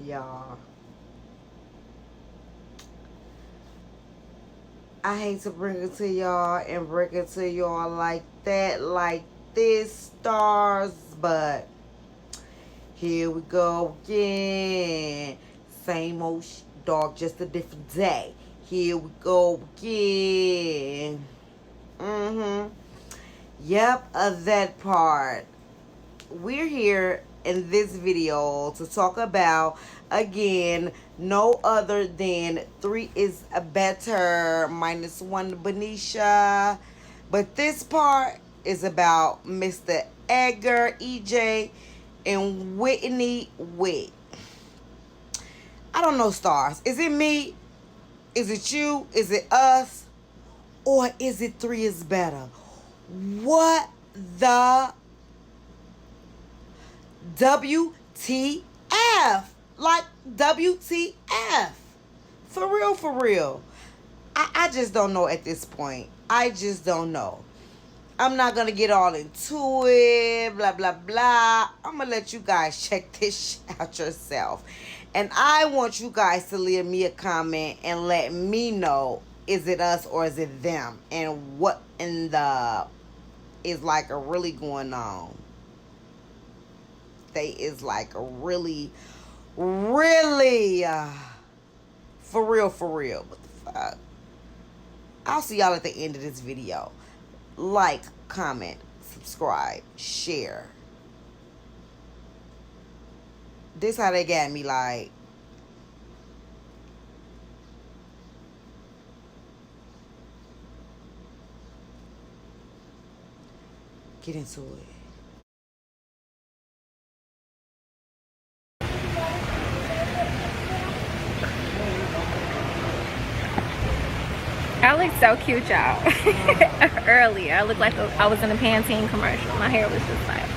y'all. I hate to bring it to y'all and bring it to y'all like that, like this, stars, but here we go again. Same old dog, just a different day. Here we go again. Yep, that part. We're here in this video to talk about, again, no other than 3 is a better, -1 Benicia. But this part is about Mr. Edgar, EJ, and Whitney Whit. I don't know, stars. Is it me? Is it you? Is it us? Or is it 3 is better? What the WTF? Like, WTF? For real, for real. I just don't know at this point. I just don't know. I'm not going to get all into it, blah, blah, blah. I'm going to let you guys check this out yourself. And I want you guys to leave me a comment and let me know, is it us or is it them? And what in the is like a really going on. They is like a really, really, for real, for real. What the fuck? I'll see y'all at the end of this video. Like, comment, subscribe, share. This how they got me, like. Get into it. I look so cute, y'all. Earlier, I looked like I was in a Pantene commercial. My hair was just like,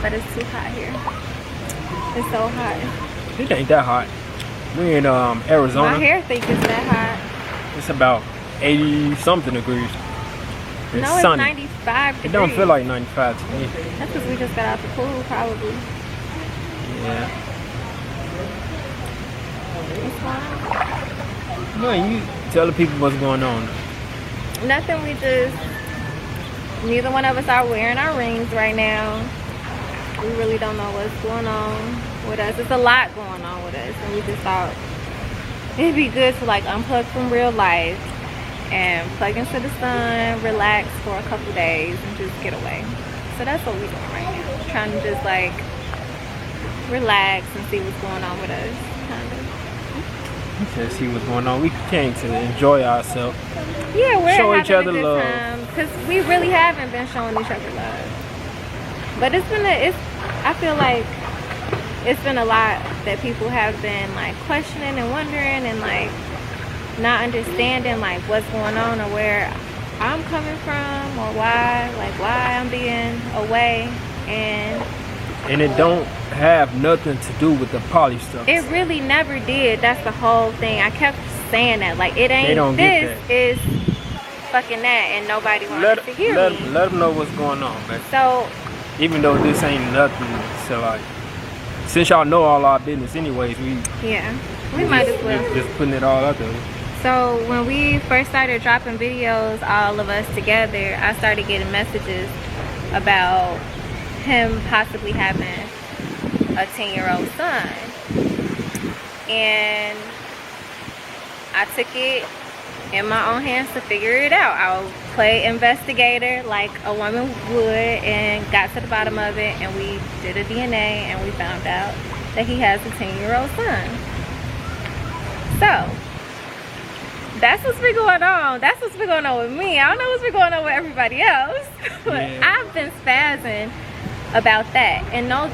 but it's too hot here. It's so hot. It ain't that hot. We in Arizona. My hair think it's that hot. It's about 80 something degrees. It's no, sunny. It's 95 degrees. It don't feel like 95 to me. That's because we just got out the pool, probably. Yeah. What's going on? No, you tell the people what's going on. Nothing. We just, neither one of us are wearing our rings right now. We really don't know what's going on with us. It's a lot going on with us, and we just thought it'd be good to like unplug from real life and plug into the sun, relax for a couple days, and just get away. So that's what we're doing right now. Trying to just like relax and see what's going on with us, kind of. To see what's going on. We came to enjoy ourselves. Yeah, we're show having each other a good love. time because we really haven't been showing each other love. But it's been I feel like it's been a lot that people have been like questioning and wondering and like not understanding like what's going on or where I'm coming from or why I'm being away, and it don't have nothing to do with the poly stuff. it really never did. That's the whole thing. I kept saying that like it ain't They don't this get that. is fucking that, and nobody wanted to hear me. Let them know what's going on, man. So Even though this ain't nothing, so like, since y'all know all our business anyways, we might as well. just putting it all out there. So when we first started dropping videos, all of us together, I started getting messages about him possibly having a 10-year-old son. And I took it in my own hands to figure it out. I'll play investigator like a woman would and got to the bottom of it, and we did a DNA and we found out that he has a 10-year-old son. So that's what's been going on. That's what's been going on with me. I don't know what's been going on with everybody else. But Yeah. I've been spazzing about that. And no,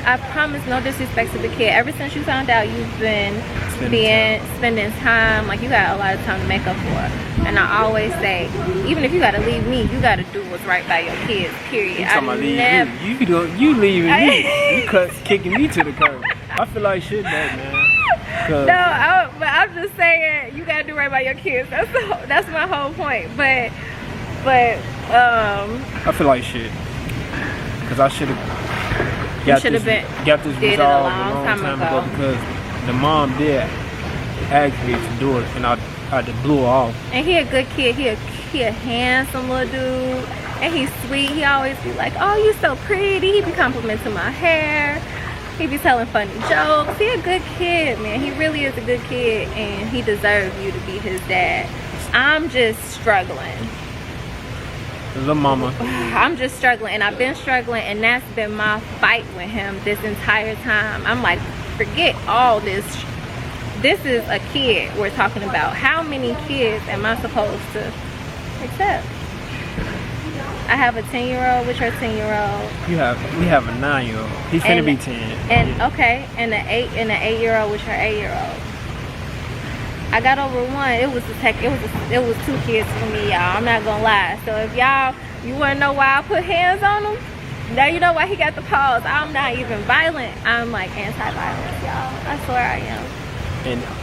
I promise, no disrespect to the kid. Ever since you found out, you've been spending time. Like, you got a lot of time to make up for. And I always say, even if you gotta leave me, you gotta do what's right by your kids, period. You talking about you leaving me. You kicking me to the curb. I feel like shit that, man. No, but I'm just saying you gotta do right by your kids. That's my whole point. But I feel like shit, cause I should have got should have this been got this did it a resolved long time ago. because the mom did ask me to do it, and I just blew her off. And he a good kid. He a handsome little dude, and he's sweet. He always be like, "Oh, you so pretty." He be complimenting my hair. He be telling funny jokes. He a good kid, man. He really is a good kid, and he deserves you to be his dad. I'm just struggling. Little mama. I'm just struggling, and I've been struggling, and that's been my fight with him this entire time. I'm like, forget all this. This is a kid we're talking about. How many kids am I supposed to accept? I have a 10-year-old, which her 10-year-old. We have a 9-year-old. He's gonna be 10. And okay, and the 8-year-old, which her 8-year-old. I got over one. It was 2 kids for me, y'all. I'm not gonna lie. So if you wanna know why I put hands on him, now you know why he got the pause. I'm not even violent. I'm like anti-violence, y'all. I swear I am.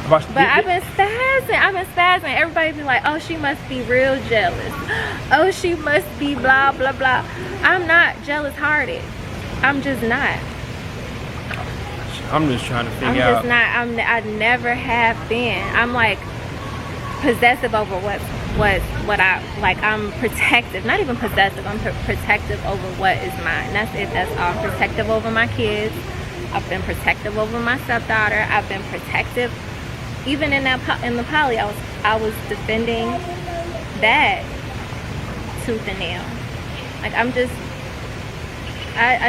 But I've been spazzing. Everybody be like, oh, she must be real jealous. Oh, she must be blah, blah, blah. I'm not jealous-hearted. I'm just not. I'm just trying to figure out. I never have been. I'm like possessive over what I like. I'm protective, not even possessive. I'm protective over what is mine. That's it. That's all. I'm protective over my kids. I've been protective over my stepdaughter. I've been protective, even in the poly. I was defending that tooth and nail. Like I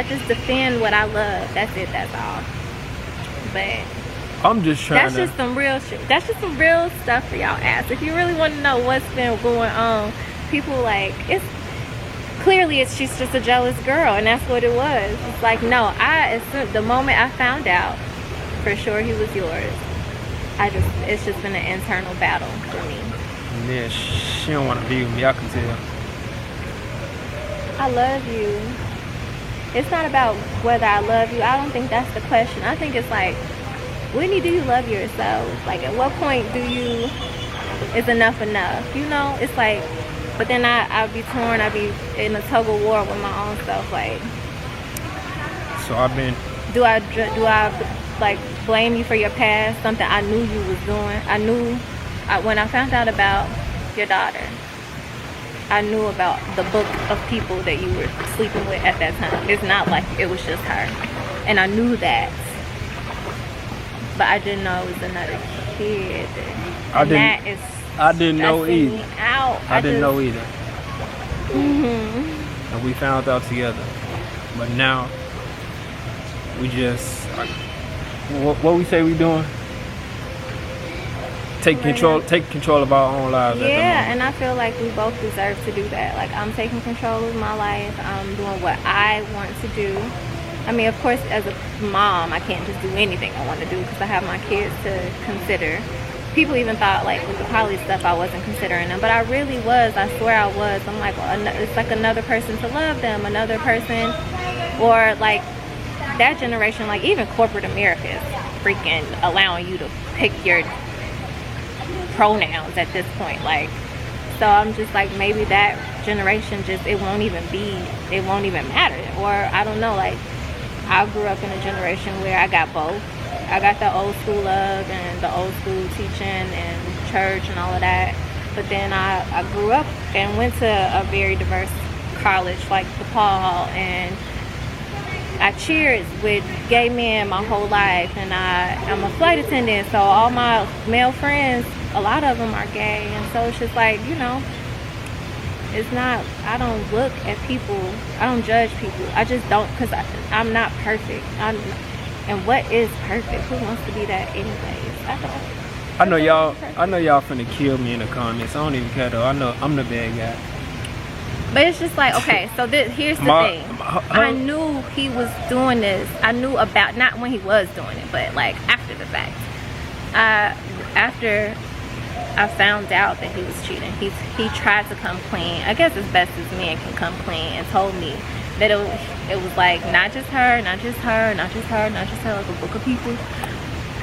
just defend what I love. That's it. That's all. But I'm just trying. That's just some real shit. That's just some real stuff for y'all ass. If you really want to know what's been going on, people like she's just a jealous girl, and that's what it was. It's like, no, the moment I found out for sure he was yours, it's just been an internal battle for me. Yeah, she don't want to be with me. I can tell. I love you. It's not about whether I love you. I don't think that's the question. I think it's like, Whitney, do you love yourself? Like, at what point is enough enough? You know, it's like. But then I'll be torn. I'll be in a tug of war with my own self. Like, so I've been. Do I like blame you for your past? Something I knew you was doing. When I found out about your daughter, I knew about the book of people that you were sleeping with at that time. It's not like it was just her, and I knew that, but I didn't know it was another kid. I didn't know either. I didn't know either. And we found out together. But now, we just, what we say we doing? Take control of our own lives. Yeah, and I feel like we both deserve to do that. Like, I'm taking control of my life. I'm doing what I want to do. I mean, of course, as a mom, I can't just do anything I want to do because I have my kids to consider. People even thought, like, with the poly stuff, I wasn't considering them. But I really was. I swear I was. I'm like, well, it's like another person to love them. Another person. Or, like, that generation, like, even corporate America is freaking allowing you to pick your pronouns at this point. Like, so I'm just like, maybe that generation it won't even matter. Or, I don't know, like, I grew up in a generation where I got both. I got the old school love and the old school teaching and church and all of that. But then I grew up and went to a very diverse college like DePaul, and I cheered with gay men my whole life, and I'm a flight attendant, so all my male friends, a lot of them are gay, and so it's just like, you know, it's not, I don't look at people, I don't judge people, I just don't, because I'm not perfect. And what is perfect? Who wants to be that anyways? I know y'all finna kill me in the comments. I don't even care though. I know I'm the bad guy. But it's just like, okay, so here's the thing. I knew he was doing this. I knew about, not when he was doing it, but like after the fact. After I found out that he was cheating, he tried to come clean. I guess as best as men can come clean, and told me that it was like not just her, like a book of people.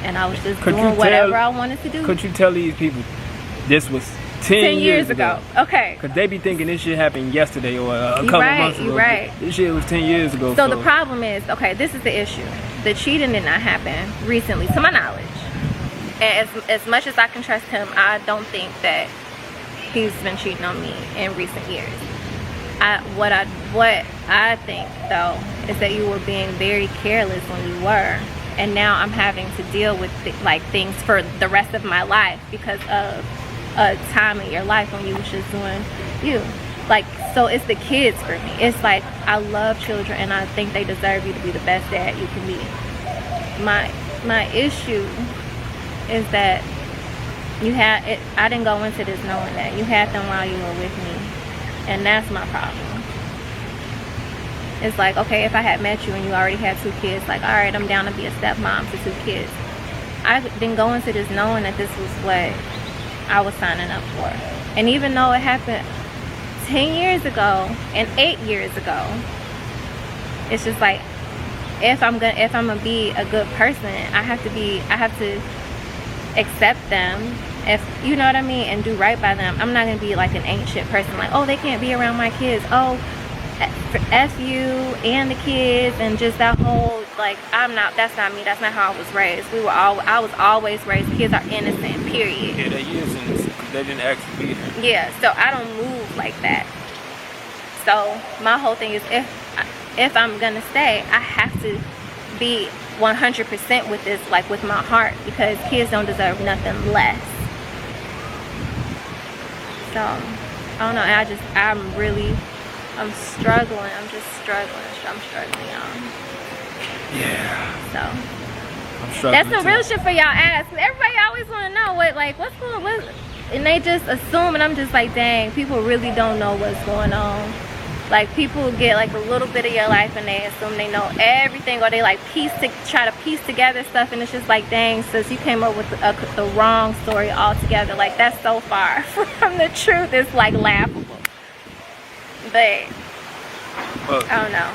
And I was just doing whatever I wanted to do. Could you tell these people this was 10 years ago. Okay. Cause they be thinking this shit happened yesterday or a couple months ago. You're right. This shit was 10 years ago. So the problem is, okay, this is the issue. The cheating did not happen recently, to my knowledge. And as much as I can trust him, I don't think that he's been cheating on me in recent years. What I think though is that you were being very careless when you were, and now I'm having to deal with things for the rest of my life because of a time in your life when you was just doing you. Like, so it's the kids for me. It's like, I love children and I think they deserve you to be the best dad you can be. My issue is that you had it. I didn't go into this knowing that you had them while you were with me, and that's my problem. It's like, okay, if I had met you and you already had 2 kids, like, all right, I'm down to be a stepmom to 2 kids. I didn't go into this knowing that this was what I was signing up for. And even though it happened 10 years ago and 8 years ago, it's just like, if I'm gonna be a good person, I have to accept them, if you know what I mean, and do right by them. I'm not gonna be like an ancient person, like, oh, they can't be around my kids, oh, F you and the kids, and just that whole, like, that's not me, that's not how I was raised. I was always raised, kids are innocent, period. Yeah, they is innocent because they didn't actually be here. Yeah, so I don't move like that. So my whole thing is, if I'm gonna stay, I have to be 100% with this, like with my heart, because kids don't deserve nothing less. So I don't know, and I'm struggling. I'm struggling, y'all. Yeah. So I'm struggling. that's some too. real shit for y'all ass. Everybody always want to know what's going on, and they just assume, and I'm just like, dang, people really don't know what's going on. Like, people get like a little bit of your life and they assume they know everything, or they like try to piece together stuff, and it's just like, dang, sis, you came up with the wrong story altogether. Like, that's so far from the truth. It's like laughable. But I don't know.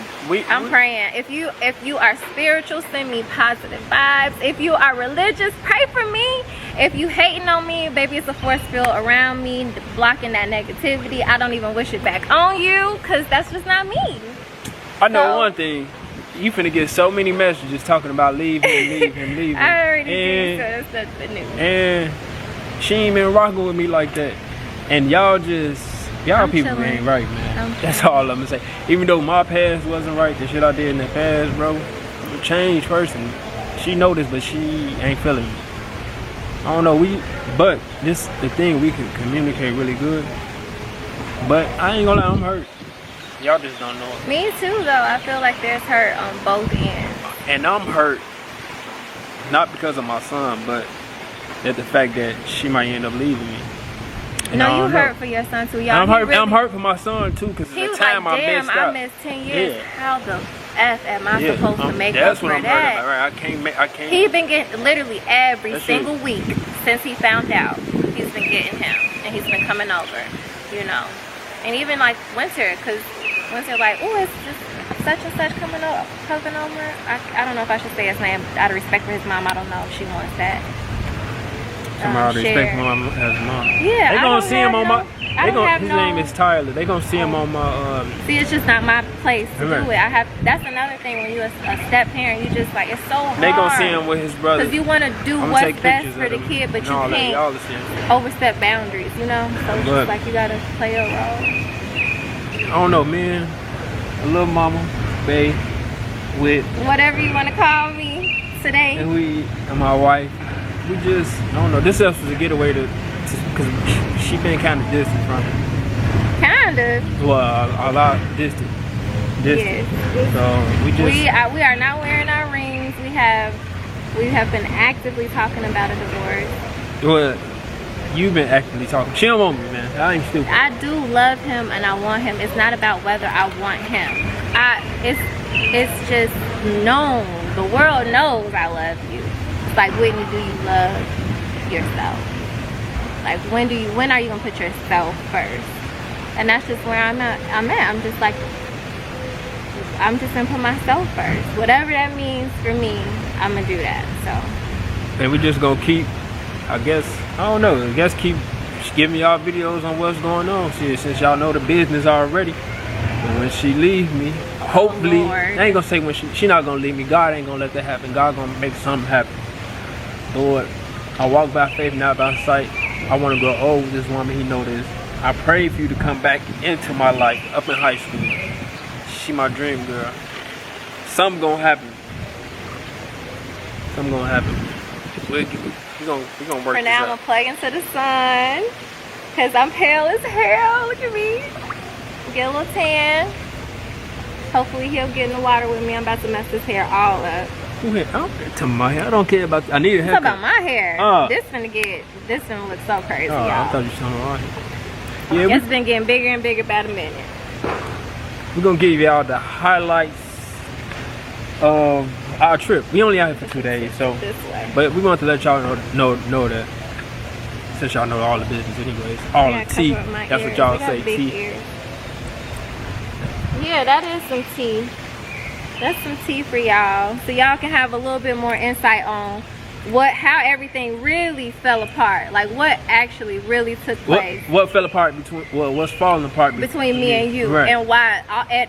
I'm praying. If you are spiritual, send me positive vibes. If you are religious, pray for me. If you hating on me, baby, it's a force field around me, blocking that negativity. I don't even wish it back on you, because that's just not me. I know one thing. You finna get so many messages talking about leave him. I already did, so that's the news. And she ain't been rocking with me like that. And y'all people chilling. ain't right, man. That's all I'm gonna say. Even though my past wasn't right, the shit I did in the past, bro, I'm a changed person. She know this, but she ain't feeling me. I don't know, but this the thing, we can communicate really good. But I ain't gonna lie, I'm hurt. Y'all just don't know it. Me too, though. I feel like there's hurt on both ends. And I'm hurt, not because of my son, but at the fact that she might end up leaving me. And no, you hurt for your son too, y'all. I'm hurt for my son too, because the time like, damn, I missed 10 years. Yeah. How the F am I supposed to make that's up what for I'm that? hurt about. Right? I can't. He been getting literally every That's single week since he found out. He's been getting him, and he's been coming over, you know. And even like winter, because winter like, oh, it's just such and such coming over. I don't know if I should say his name out of respect for his mom. I don't know if she wants that. Somebody respect my mom as mom. Yeah, they gonna see him on my. His no, name is Tyler. They gonna see him on my. See, it's just not my place to do it. That's another thing when you're a step parent. You just like, it's so hard. They gonna see him with his brother. Because you want to do what's best for the kid, but you can't overstep boundaries. You know, so it's just like you gotta play a role. I don't know, man. A little mama, babe, with whatever you want to call me today. And my wife. We just, I don't know, this else was a getaway because she been kind of distant from me. Kind of? Well, a lot distant. Yes. So we are not wearing our rings. We have been actively talking about a divorce. Well, you've been actively talking. She don't want me, man. I ain't stupid. I do love him and I want him. It's not about whether I want him. It's just known. The world knows I love you. Like, Whitney, do you love yourself? Like, when are you gonna put yourself first? And that's just where I'm at. I'm just like, I'm just gonna put myself first. Whatever that means for me, I'm gonna do that. So. And we just gonna keep, I guess, I don't know, keep Just give me y'all videos on what's going on. See, since y'all know the business already. And when she leave me, hopefully, I ain't gonna say when she not gonna leave me. God ain't gonna let that happen. God gonna make something happen. Lord, I walk by faith, not by sight. I want to grow old with this woman. He know this. I pray for you to come back into my life up in high school. She my dream girl. Something gonna happen. Something gonna happen. We gonna work For this now, I'm out. gonna plug into the sun because I'm pale as hell. Look at me. Get a little tan. Hopefully he'll get in the water with me. I'm about to mess his hair all up. Who hair? I don't care to my hair. I don't care about. I need a It's haircut. about my hair. This finna look so crazy, I y'all. thought you were talking about hair. Yeah, It's been getting bigger and bigger by the minute. we're gonna give y'all the highlights of our trip. We only out here for 2 days, so This way. but we want to let y'all know that since y'all know all the business anyways. All Yeah, the tea. cover up my That's ears. what y'all They got say, big tea. ears. Yeah, that is some tea. That's some tea for y'all. So y'all can have a little bit more insight on how everything really fell apart. Like what actually really took place. What fell apart between what's falling apart Between me and you, right. and why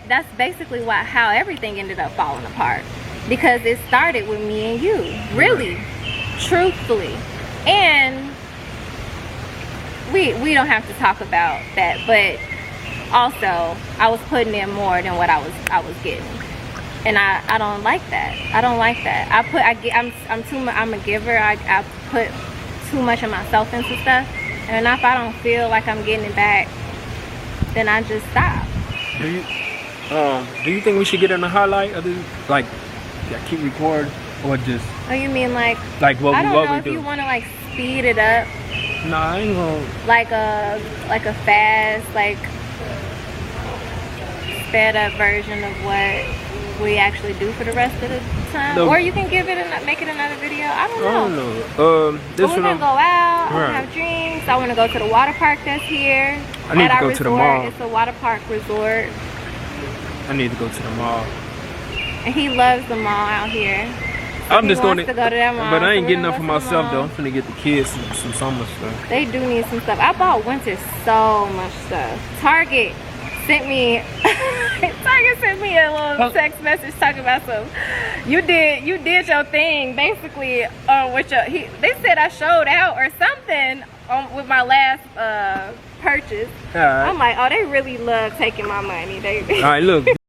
that's basically how everything ended up falling apart, because it started with me and you, really, truthfully. And we don't have to talk about that, but also I was putting in more than what I was getting, and I don't like that. I don't like that. I'm a giver. I put too much of myself into stuff, and if I don't feel like I'm getting it back, then I just stop. Do you think we should get in the highlight of this, like keep recording, or just Oh, you mean like what I don't what know we if do? you want to like speed it up, Nah, I ain't gonna. like a fast, like sped up version of what we actually do for the rest of the time. No. Or you can make it another video. I don't know. I don't know. This But we're one gonna go out. I Right. wanna have drinks. I wanna go to the water park that's here. I need at to our go resort. to the mall. It's a water park resort, I need to go to the mall. and he loves the mall out here. I'm he just wants going to go to that mall, but I so ain't we're getting gonna up for go to the myself though. mall. I'm finna get the kids some summer stuff. They do need some stuff. I bought Winter so much stuff. Target sent me a little text message talking about some. You did your thing basically with they said I showed out or something with my last purchase. All right. I'm like, oh, they really love taking my money. All right, look.